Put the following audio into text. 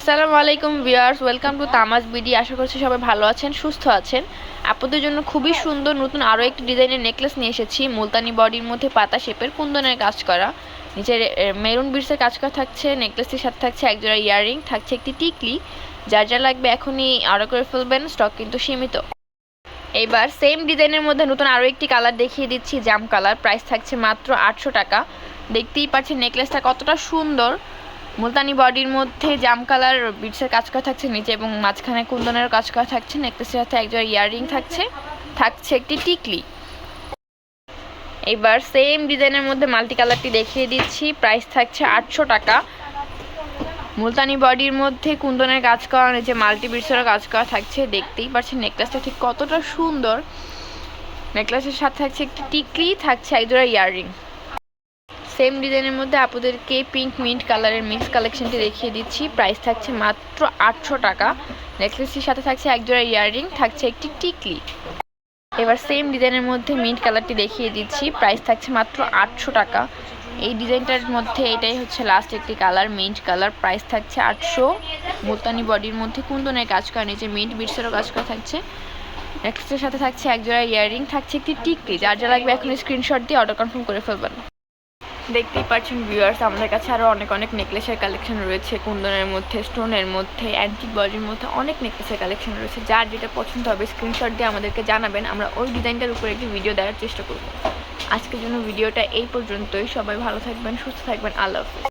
আসসালামু আলাইকুম viewers, welcome to তামাজ BD. আশা করছি সবাই ভালো আছেন, সুস্থ আছেন। আপনাদের জন্য খুবই সুন্দর নতুন আরও একটি ডিজাইনের নেকলেস নিয়ে এসেছি। মুলতানি বডির মধ্যে পাতা শেপের কুন্দনের কাজ করা, নিচে মেরুন বিটসের কাজ করা থাকছে। নেকলেসটির সাথে থাকছে একজোড়া ইয়াররিং, থাকছে একটি টিকলি। যার যা লাগবে এখনই অর্ডার করে ফেলবেন, স্টক কিন্তু সীমিত। এইবার সেম ডিজাইনের মধ্যে নতুন আরও একটি কালার দেখিয়ে দিচ্ছি, জাম কালার। প্রাইস থাকছে মাত্র 800 টাকা। দেখতেই পাচ্ছেন নেকলেসটা কতটা সুন্দর। মুলতানি বডির মধ্যে জাম কালার বিটসের কাজ করা থাকছে নিচে, এবং মাঝখানে কুন্দনের কাজ করা থাকছে। নেকলেসের সাথে একজোড়া ইয়াররিং থাকছে একটি টিকলি। এবার সেম ডিজাইনের মধ্যে মাল্টি কালারটি দেখিয়ে দিচ্ছি। প্রাইস থাকছে 800 টাকা। মুলতানি বডির মধ্যে কুন্দনের কাজ করা, নিচে মাল্টি বিটসেরও কাজ করা থাকছে। দেখতেই পাচ্ছেন নেকলেসটা ঠিক কতটা সুন্দর। নেকলেসের সাথে থাকছে একটি টিকলি, থাকছে একজোড়া ইয়াররিং। সেম ডিজাইনের মধ্যে আপনাদেরকে পিঙ্ক মিন্ট কালারের মিক্স কালেকশনটি দেখিয়ে দিচ্ছি। প্রাইস থাকছে মাত্র 800 টাকা। নেকলেসটির সাথে থাকছে একজোড়া ইয়াররিং, থাকছে একটি টিকলি। এবার সেম ডিজাইনের মধ্যে মিন্ট কালারটি দেখিয়ে দিচ্ছি। প্রাইস থাকছে মাত্র 800 টাকা। এই ডিজাইনটার মধ্যে এটাই হচ্ছে লাস্ট একটি কালার, মিন্ট কালার। প্রাইস থাকছে 800। মুলতানি বডির মধ্যে কুন্দনের কাজ করা, নিচে মিন্ট বিটসেরও কাজ করা থাকছে। নেকলেসের সাথে থাকছে একজোড়া ইয়াররিং, থাকছে একটি টিকলি। যার যা লাগবে এখন স্ক্রিনশট দিয়ে অর্ডার কনফার্ম করে ফেলবেন। দেখতেই পাচ্ছেন ভিউয়ার্স, আমাদের কাছে আরও অনেক নেকলেসের কালেকশন রয়েছে। কুন্দনের মধ্যে, স্টোনের মধ্যে, অ্যান্টিক বডির মধ্যে অনেক নেকলেসের কালেকশন রয়েছে। যার যেটা পছন্দ হবে স্ক্রিনশট দিয়ে আমাদেরকে জানাবেন, আমরা ওই ডিজাইনটার উপরে একটি ভিডিও দেওয়ার চেষ্টা করব। আজকের জন্য ভিডিওটা এই পর্যন্তই। সবাই ভালো থাকবেন, সুস্থ থাকবেন। আল্লাহ হাফেজ।